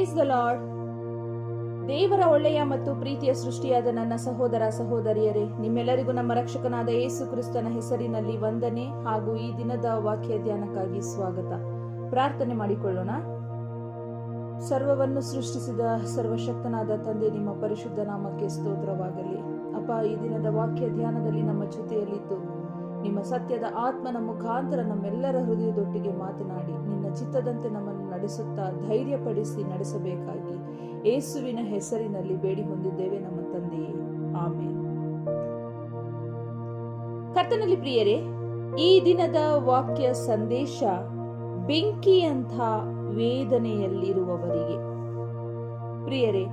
Praise the lord. ದೇವರ ಒಳ್ಳೆಯ ಮತ್ತು ಪ್ರೀತಿಯ ಸೃಷ್ಟಿಯಾದ ನನ್ನ ಸಹೋದರ ಸಹೋದರಿಯರೇ, ನಿಮ್ಮೆಲ್ಲರಿಗೂ ನಮ್ಮ ರಕ್ಷಕನಾದ ಯೇಸು ಕ್ರಿಸ್ತನ ಹೆಸರಿನಲ್ಲಿ ವಂದನೆ ಹಾಗೂ ಈ ದಿನದ ವಾಕ್ಯ ಧ್ಯಾನಕ್ಕಾಗಿ ಸ್ವಾಗತ. ಪ್ರಾರ್ಥನೆ ಮಾಡಿಕೊಳ್ಳೋಣ. ಸರ್ವವನ್ನು ಸೃಷ್ಟಿಸಿದ ಸರ್ವಶಕ್ತನಾದ ತಂದೆ, ನಿಮ್ಮ ಪರಿಶುದ್ಧ ನಾಮಕ್ಕೆ ಸ್ತೋತ್ರವಾಗಲಿ. ಅಪ್ಪ, ಈ ದಿನದ ವಾಕ್ಯ ಧ್ಯಾನದಲ್ಲಿ ನಮ್ಮ ಜೊತೆಯಲ್ಲಿದ್ದು ನಿಮ್ಮ ಸತ್ಯದ ಆತ್ಮನ ಮುಖಾಂತರ ನಮ್ಮೆಲ್ಲರ ಹೃದಯದೊಟ್ಟಿಗೆ ಮಾತನಾಡಿ ನಿನ್ನ ಚಿತ್ತದಂತೆ ನಮ್ಮನ್ನು ನಡೆಸುತ್ತಾ ಧೈರ್ಯಪಡಿಸಿ ನಡೆಸಬೇಕಾಗಿ ಯೇಸುವಿನ ಹೆಸರಿನಲ್ಲಿ ಬೇಡಿ ಹೊಂದಿದ್ದೇವೆ ನಮ್ಮ ತಂದೆಯೇ, ಆಮೇನ್. ಕರ್ತನಲ್ಲಿ ಪ್ರಿಯರೇ, ಈ ದಿನದ ವಾಕ್ಯ ಸಂದೇಶ ಬೆಂಕಿಯಂಥ ವೇದನೆಯಲ್ಲಿರುವವರಿಗೆ. ಪ್ರಿಯರೇ,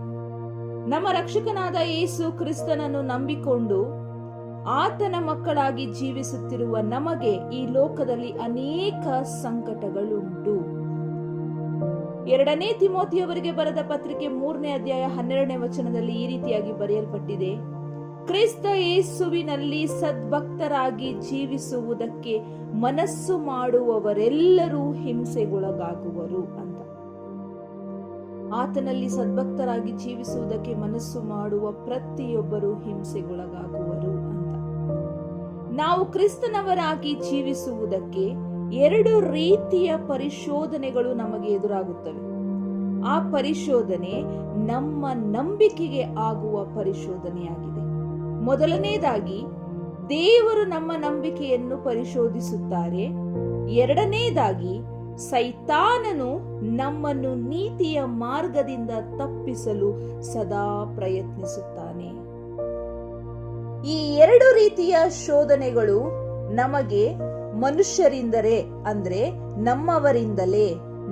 ನಮ್ಮ ರಕ್ಷಕನಾದ ಯೇಸು ಕ್ರಿಸ್ತನನ್ನು ನಂಬಿಕೊಂಡು ಆತನ ಮಕ್ಕಳಾಗಿ ಜೀವಿಸುತ್ತಿರುವ ನಮಗೆ ಈ ಲೋಕದಲ್ಲಿ ಅನೇಕ ಸಂಕಟಗಳುಂಟು. 2 ತಿಮೋಥಿಯವರಿಗೆ ಬರೆದ ಪತ್ರಿಕೆ 3ನೇ ಅಧ್ಯಾಯ 12ನೇ ವಚನದಲ್ಲಿ ಈ ರೀತಿಯಾಗಿ ಬರೆಯಲ್ಪಟ್ಟಿದೆ: ಕ್ರಿಸ್ತ ಯೇಸುವಿನಲ್ಲಿ ಸದ್ಭಕ್ತರಾಗಿ ಜೀವಿಸುವುದಕ್ಕೆ ಮನಸ್ಸು ಮಾಡುವವರೆಲ್ಲರೂ ಹಿಂಸೆಗೊಳಗಾಗುವರು ಅಂತ. ಆತನಲ್ಲಿ ಸದ್ಭಕ್ತರಾಗಿ ಜೀವಿಸುವುದಕ್ಕೆ ಮನಸ್ಸು ಮಾಡುವ ಪ್ರತಿಯೊಬ್ಬರು ಹಿಂಸೆಗೊಳಗಾಗುವರು ಅಂತ. ನಾವು ಕ್ರಿಸ್ತನವರಾಗಿ ಜೀವಿಸುವುದಕ್ಕೆ 2 ರೀತಿಯ ಪರಿಶೋಧನೆಗಳು ನಮಗೆ ಎದುರಾಗುತ್ತವೆ. ಆ ಪರಿಶೋಧನೆ ನಮ್ಮ ನಂಬಿಕೆಗೆ ಆಗುವ ಪರಿಶೋಧನೆಯಾಗಿದೆ. ಮೊದಲನೇದಾಗಿ ದೇವರು ನಮ್ಮ ನಂಬಿಕೆಯನ್ನು ಪರಿಶೋಧಿಸುತ್ತಾರೆ. 2ನೇದಾಗಿ ಸೈತಾನನು ನಮ್ಮನ್ನು ನೀತಿಯ ಮಾರ್ಗದಿಂದ ತಪ್ಪಿಸಲು ಸದಾ ಪ್ರಯತ್ನಿಸುತ್ತಾನೆ. ಈ 2 ರೀತಿಯ ಶೋಧನೆಗಳು ನಮಗೆ ಮನುಷ್ಯರಿಂದಲೇ, ಅಂದ್ರೆ ನಮ್ಮವರಿಂದಲೇ,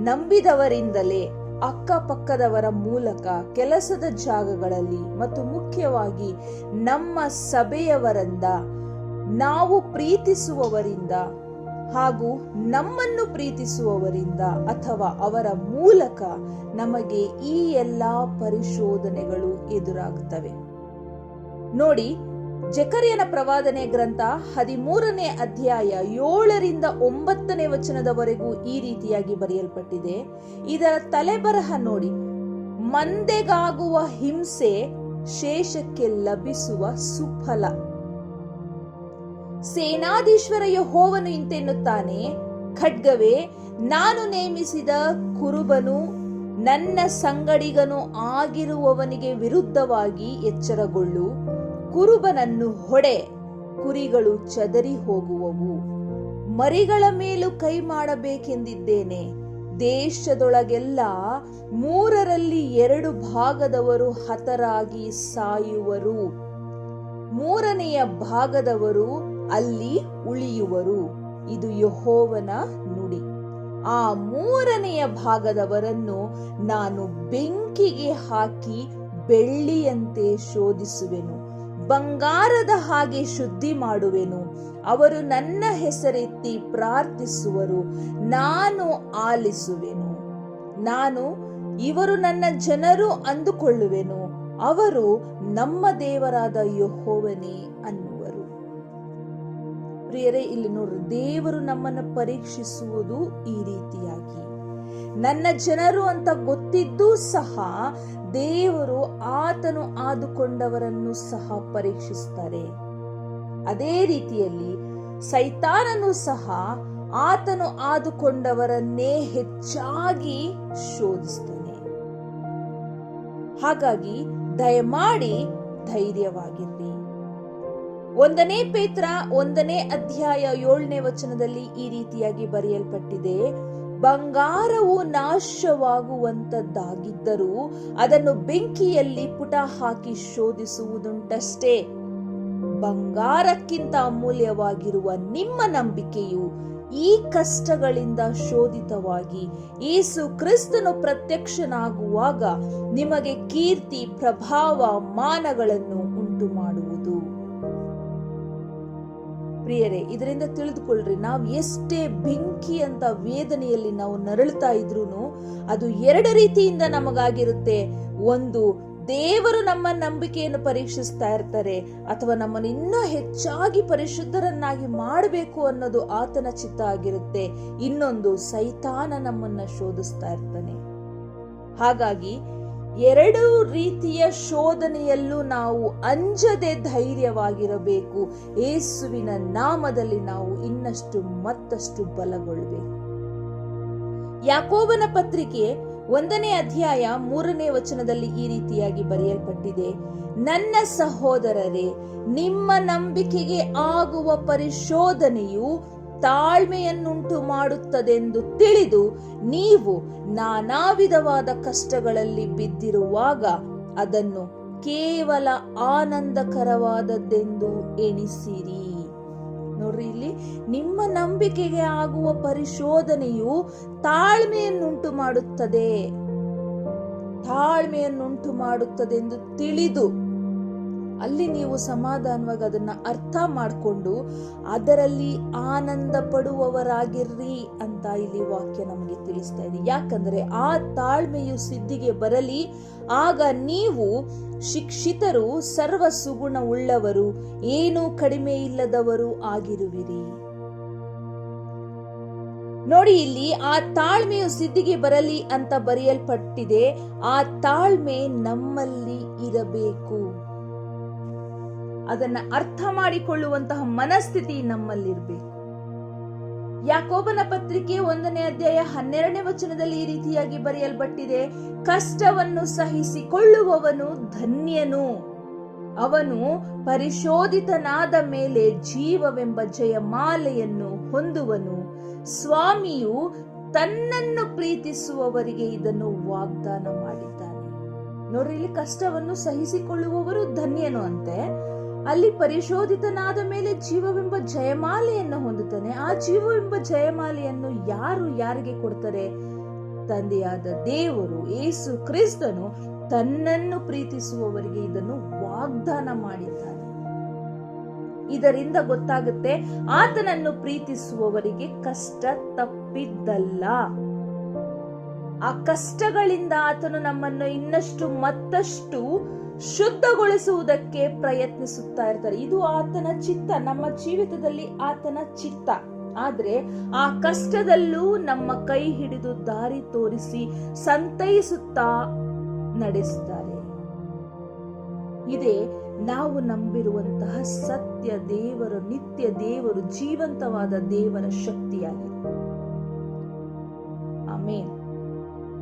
ನಂಬಿದವರಿಂದಲೇ, ಅಕ್ಕಪಕ್ಕದವರ ಮೂಲಕ, ಕೆಲಸದ ಜಾಗಗಳಲ್ಲಿ ಮತ್ತು ಮುಖ್ಯವಾಗಿ ನಮ್ಮ ಸಭೆಯವರಿಂದ, ನಾವು ಪ್ರೀತಿಸುವವರಿಂದ ಹಾಗೂ ನಮ್ಮನ್ನು ಪ್ರೀತಿಸುವವರಿಂದ ಅಥವಾ ಅವರ ಮೂಲಕ ನಮಗೆ ಈ ಎಲ್ಲಾ ಪರಿಶೋಧನೆಗಳು ಎದುರಾಗುತ್ತವೆ. ನೋಡಿ, ಜಕರ್ಯನ ಪ್ರವಾದನೆ ಗ್ರಂಥ 13ನೇ ಅಧ್ಯಾಯ 7ರಿಂದ 9ನೇ ವಚನದವರೆಗೂ ಈ ರೀತಿಯಾಗಿ ಬರೆಯಲ್ಪಟ್ಟಿದೆ. ಇದರ ತಲೆಬರಹ ನೋಡಿ: ಮಂದೆಗಾಗುವ ಹಿಂಸೆ ಶೇಷಕ್ಕೆ ಲಭಿಸುವ ಸುಫಲ. ಸೇನಾಧೀಶ್ವರ ಯೆಹೋವನು ಇಂತೆನ್ನುತ್ತಾನೆ: ಖಡ್ಗವೇ, ನಾನು ನೇಮಿಸಿದ ಕುರುಬನು ನನ್ನ ಸಂಗಡಿಗನು ಆಗಿರುವವನಿಗೆ ವಿರುದ್ಧವಾಗಿ ಎಚ್ಚರಗೊಳ್ಳು. ಕುರುಬನನ್ನು ಹೊಡೆ, ಕುರಿಗಳು ಚದರಿ ಹೋಗುವವು. ಮರಿಗಳ ಮೇಲೂ ಕೈ ಮಾಡಬೇಕೆಂದಿದ್ದೇನೆ. ದೇಶದೊಳಗೆಲ್ಲ 3ರಲ್ಲಿ 2 ಭಾಗದವರು ಹತರಾಗಿ ಸಾಯುವರು. 3ನೆಯ ಭಾಗದವರು ಅಲ್ಲಿ ಉಳಿಯುವರು. ಇದು ಯೆಹೋವನ ನುಡಿ. ಆ 3ನೆಯ ಭಾಗದವರನ್ನು ನಾನು ಬೆಂಕಿಗೆ ಹಾಕಿ ಬೆಳ್ಳಿಯಂತೆ ಶೋಧಿಸುವೆನು, ಬಂಗಾರದ ಹಾಗೆ ಶುದ್ಧಿ ಮಾಡುವೆನು. ಅವರು ನನ್ನ ಹೆಸರೆತ್ತಿ ಪ್ರಾರ್ಥಿಸುವರು, ನಾನು ಆಲಿಸುವೆನು. ನಾನು ಇವರು ನನ್ನ ಜನರು ಅಂದುಕೊಳ್ಳುವೆನು, ಅವರು ನಮ್ಮ ದೇವರಾದ ಯೆಹೋವನೇ ಅನ್ನುವರು. ಪ್ರಿಯರೇ, ಇಲ್ಲಿ ನೋಡ್ರಿ, ದೇವರು ನಮ್ಮನ್ನು ಪರೀಕ್ಷಿಸುವುದು ಈ ರೀತಿಯಾಗಿ. ನನ್ನ ಜನರು ಅಂತ ಗೊತ್ತಿದ್ದೂ ಸಹ ದೇವರು ಆತನು ಆದುಕೊಂಡವರನ್ನು ಸಹ ಪರೀಕ್ಷಿಸ್ತಾರೆ. ಅದೇ ರೀತಿಯಲ್ಲಿ ಸೈತಾನನು ಸಹ ಆತನು ಆದುಕೊಂಡವರನ್ನೇ ಹೆಚ್ಚಾಗಿ ಶೋಧಿಸ್ತಾನೆ. ಹಾಗಾಗಿ ದಯಮಾಡಿ ಧೈರ್ಯವಾಗಿರ್ರಿ. 1ನೇ ಪೇತ್ರ 1ನೇ ಅಧ್ಯಾಯ 7ನೇ ವಚನದಲ್ಲಿ ಈ ರೀತಿಯಾಗಿ ಬರೆಯಲ್ಪಟ್ಟಿದೆ: ಬಂಗಾರವು ನಾಶವಾಗುವಂತದ್ದಾಗಿದ್ದರೂ ಅದನ್ನು ಬೆಂಕಿಯಲ್ಲಿ ಪುಟ ಹಾಕಿ ಶೋಧಿಸುವುದುಂಟಷ್ಟೇ. ಬಂಗಾರಕ್ಕಿಂತ ಅಮೂಲ್ಯವಾಗಿರುವ ನಿಮ್ಮ ನಂಬಿಕೆಯು ಈ ಕಷ್ಟಗಳಿಂದ ಶೋಧಿತವಾಗಿ ಯೇಸು ಕ್ರಿಸ್ತನು ಪ್ರತ್ಯಕ್ಷನಾಗುವಾಗ ನಿಮಗೆ ಕೀರ್ತಿ, ಪ್ರಭಾವ, ಮಾನಗಳನ್ನು ಉಂಟು ಮಾಡುವುದು. ಪ್ರಿಯರೇ, ಇದರಿಂದ ತಿಳಿದುಕೊಳ್ಳ್ರಿ, ನಾವು ಎಷ್ಟೇ ಬೆಂಕಿ ಅಂತ ವೇದನೆಯಲ್ಲಿ ನಾವು ನರಳುತ್ತಾ ಇದ್ರೂ ಅದು 2 ರೀತಿಯಿಂದ ನಮಗಾಗಿರುತ್ತೆ. ಒಂದು, ದೇವರು ನಮ್ಮ ನಂಬಿಕೆಯನ್ನು ಪರೀಕ್ಷಿಸ್ತಾ ಇರ್ತಾರೆ, ಅಥವಾ ನಮ್ಮನ್ನು ಇನ್ನೂ ಹೆಚ್ಚಾಗಿ ಪರಿಶುದ್ಧರನ್ನಾಗಿ ಮಾಡಬೇಕು ಅನ್ನೋದು ಆತನ ಚಿತ್ತ ಆಗಿರುತ್ತೆ. ಇನ್ನೊಂದು, ಸೈತಾನ ನಮ್ಮನ್ನ ಶೋಧಿಸ್ತಾ ಇರ್ತಾನೆ. ಹಾಗಾಗಿ ಎರಡು ರೀತಿಯ ಶೋಧನೆಯಲ್ಲೂ ನಾವು ಅಂಜದೆ ಧೈರ್ಯವಾಗಿರಬೇಕು. ಯೇಸುವಿನ ನಾಮದಲ್ಲಿ ನಾವು ಇನ್ನಷ್ಟು ಮತ್ತಷ್ಟು ಬಲಗೊಳ್ಳಬೇಕು. ಯಾಕೋಬನ ಪತ್ರಿಕೆ 1ನೇ ಅಧ್ಯಾಯ 3ನೇ ವಚನದಲ್ಲಿ ಈ ರೀತಿಯಾಗಿ ಬರೆಯಲ್ಪಟ್ಟಿದೆ, ನನ್ನ ಸಹೋದರರೇ, ನಿಮ್ಮ ನಂಬಿಕೆಗೆ ಆಗುವ ಪರಿಶೋಧನೆಯು ತಾಳ್ಮೆಯನ್ನುಂಟು ಮಾಡುತ್ತದೆಂದು ತಿಳಿದು ನೀವು ನಾನಾ ವಿಧವಾದ ಕಷ್ಟಗಳಲ್ಲಿ ಬಿದ್ದಿರುವಾಗ ಅದನ್ನು ಕೇವಲ ಆನಂದಕರವಾದದ್ದೆಂದು ಎಣಿಸಿರಿ. ನೋಡ್ರಿ, ಇಲ್ಲಿ ನಿಮ್ಮ ನಂಬಿಕೆಗೆ ಆಗುವ ಪರಿಶೋಧನೆಯು ತಾಳ್ಮೆಯನ್ನುಂಟು ಮಾಡುತ್ತದೆಂದು ತಿಳಿದು, ಅಲ್ಲಿ ನೀವು ಸಮಾಧಾನವಾಗಿ ಅದನ್ನ ಅರ್ಥ ಮಾಡಿಕೊಂಡು ಅದರಲ್ಲಿ ಆನಂದ ಪಡುವವರಾಗಿರ್ರಿ ಅಂತ ಇಲ್ಲಿ ವಾಕ್ಯ ನಮಗೆ ತಿಳಿಸ್ತಾ ಇದೆ. ಯಾಕಂದ್ರೆ ಆ ತಾಳ್ಮೆಯು ಸಿದ್ಧಿಗೆ ಬರಲಿ, ಆಗ ನೀವು ಶಿಕ್ಷಿತರು, ಸರ್ವ ಸುಗುಣ ಉಳ್ಳವರು, ಏನೂ ಕಡಿಮೆ ಇಲ್ಲದವರು ಆಗಿರುವಿರಿ. ನೋಡಿ, ಇಲ್ಲಿ ಆ ತಾಳ್ಮೆಯು ಸಿದ್ಧಿಗೆ ಬರಲಿ ಅಂತ ಬರೆಯಲ್ಪಟ್ಟಿದೆ. ಆ ತಾಳ್ಮೆ ನಮ್ಮಲ್ಲಿ ಇರಬೇಕು. ಅದನ್ನ ಅರ್ಥ ಮಾಡಿಕೊಳ್ಳುವಂತಹ ಮನಸ್ಥಿತಿ ನಮ್ಮಲ್ಲಿರಬೇಕು. ಯಾಕೋಬನ ಪತ್ರಿಕೆ 1ನೇ ಅಧ್ಯಾಯ 12ನೇ ವಚನದಲ್ಲಿ ಈ ರೀತಿಯಾಗಿ ಬರೆಯಲ್ಪಟ್ಟಿದೆ, ಕಷ್ಟವನ್ನು ಸಹಿಸಿಕೊಳ್ಳುವವನು ಧನ್ಯನು, ಅವನು ಪರಿಶೋಧಿತನಾದ ಮೇಲೆ ಜೀವವೆಂಬ ಜಯಮಾಲೆಯನ್ನು ಹೊಂದುವನು. ಸ್ವಾಮಿಯು ತನ್ನನ್ನು ಪ್ರೀತಿಸುವವರಿಗೆ ಇದನ್ನು ವಾಗ್ದಾನ ಮಾಡಿದ್ದಾನೆ. ನೋಡ್ರಿ, ಇಲ್ಲಿ ಕಷ್ಟವನ್ನು ಸಹಿಸಿಕೊಳ್ಳುವವರು ಧನ್ಯನು ಅಂತೆ, ಅಲ್ಲಿ ಪರಿಶೋಧಿತನಾದ ಮೇಲೆ ಜೀವವೆಂಬ ಜಯಮಾಲೆಯನ್ನು ಹೊಂದುತ್ತಾನೆ. ಆ ಜೀವವೆಂಬ ಜಯಮಾಲೆಯನ್ನು ಯಾರಿಗೆ ಕೊಡ್ತಾರೆ? ತಂದೆಯಾದ ದೇವರು, ಯೇಸು ಕ್ರಿಸ್ತನು ತನ್ನನ್ನು ಪ್ರೀತಿಸುವವರಿಗೆ ಇದನ್ನು ವಾಗ್ದಾನ ಮಾಡಿದ್ದಾನೆ. ಇದರಿಂದ ಗೊತ್ತಾಗುತ್ತೆ, ಆತನನ್ನು ಪ್ರೀತಿಸುವವರಿಗೆ ಕಷ್ಟ ತಪ್ಪಿದ್ದಲ್ಲ. ಆ ಕಷ್ಟಗಳಿಂದ ಆತನು ನಮ್ಮನ್ನು ಇನ್ನಷ್ಟು ಮತ್ತಷ್ಟು ಶುದ್ಧಗೊಳಿಸುವುದಕ್ಕೆ ಪ್ರಯತ್ನಿಸುತ್ತಾ ಇರ್ತಾರೆ. ಇದು ಆತನ ಚಿತ್ತ, ನಮ್ಮ ಜೀವಿತದಲ್ಲಿ ಆತನ ಚಿತ್ತ. ಆದ್ರೆ ಆ ಕಷ್ಟದಲ್ಲೂ ನಮ್ಮ ಕೈ ಹಿಡಿದು ದಾರಿ ತೋರಿಸಿ ಸಂತೈಸುತ್ತಾ ನಡೆಸುತ್ತಾರೆ. ಇದೇ ನಾವು ನಂಬಿರುವಂತಹ ಸತ್ಯ ದೇವರು, ನಿತ್ಯ ದೇವರು, ಜೀವಂತವಾದ ದೇವರ ಶಕ್ತಿಯಾಗಿದೆ. ಆಮೇನ್.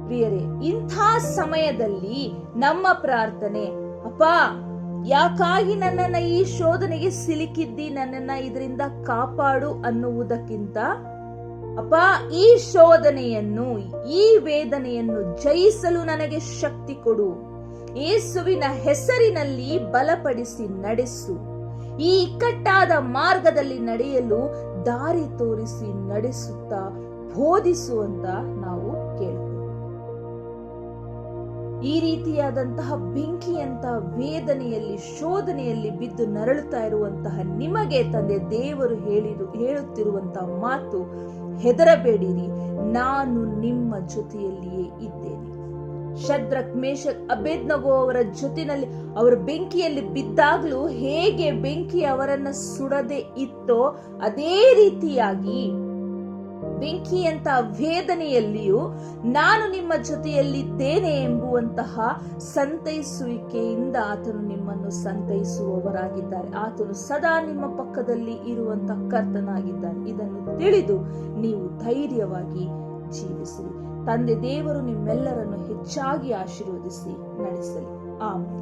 ಪ್ರಿಯರೇ, ಇಂಥ ಸಮಯದಲ್ಲಿ ನಮ್ಮ ಪ್ರಾರ್ಥನೆ, ಅಪ್ಪ, ಯಾಕಾಗಿ ನನ್ನನ್ನ ಈ ಶೋಧನೆಗೆ ಸಿಲುಕಿದ್ದಿ, ನನ್ನನ್ನ ಇದರಿಂದ ಕಾಪಾಡು ಅನ್ನುವುದಕ್ಕಿಂತ, ಅಪ್ಪ, ಈ ಶೋಧನೆಯನ್ನು, ಈ ವೇದನೆಯನ್ನು ಜಯಿಸಲು ನನಗೆ ಶಕ್ತಿ ಕೊಡು, ಯೇಸುವಿನ ಹೆಸರಿನಲ್ಲಿ ಬಲಪಡಿಸಿ ನಡೆಸು, ಈ ಇಕ್ಕಟ್ಟಾದ ಮಾರ್ಗದಲ್ಲಿ ನಡೆಯಲು ದಾರಿ ತೋರಿಸಿ ನಡೆಸುತ್ತಾ ಬೋಧಿಸುವಂತ ನಾವು ಕೇಳ್ತೀವಿ. ಈ ರೀತಿಯಾದಂತಹ ಬೆಂಕಿಯಂತಹ ವೇದನೆಯಲ್ಲಿ, ಶೋಧನೆಯಲ್ಲಿ ಬಿದ್ದು ನರಳುತ್ತಾ ಇರುವಂತಹ ನಿಮಗೆ ತಂದೆ ದೇವರು ಹೇಳುತ್ತಿರುವಂತಹ ಮಾತು, ಹೆದರಬೇಡಿರಿ, ನಾನು ನಿಮ್ಮ ಜೊತೆಯಲ್ಲಿಯೇ ಇದ್ದೇನೆ. ಶದ್ರಕ್, ಮೇಷಕ್, ಅಬೇದ್ನಗೋ ಅವರ ಜೊತೆಯಲ್ಲಿ ಅವರು ಬೆಂಕಿಯಲ್ಲಿ ಬಿದ್ದಾಗ್ಲೂ ಹೇಗೆ ಬೆಂಕಿ ಅವರನ್ನ ಸುಡದೆ ಇತ್ತೋ, ಅದೇ ರೀತಿಯಾಗಿ ಬೆಂಕಿಯಂತ ವೇದನೆಯಲ್ಲಿಯೂ ನಾನು ನಿಮ್ಮ ಜೊತೆಯಲ್ಲಿದ್ದೇನೆ ಎಂಬುವಂತಹ ಸಂತೈಸುವಿಕೆಯಿಂದ ಆತನು ನಿಮ್ಮನ್ನು ಸಂತೈಸುವವರಾಗಿದ್ದಾರೆ. ಆತನು ಸದಾ ನಿಮ್ಮ ಪಕ್ಕದಲ್ಲಿ ಇರುವಂತಹ ಕರ್ತನಾಗಿದ್ದಾನೆ. ಇದನ್ನು ತಿಳಿದು ನೀವು ಧೈರ್ಯವಾಗಿ ಜೀವಿಸಿರಿ. ತಂದೆ ದೇವರು ನಿಮ್ಮೆಲ್ಲರನ್ನು ಹೆಚ್ಚಾಗಿ ಆಶೀರ್ವದಿಸಿ ನಡೆಸಲಿ. ಆಮೆನ್.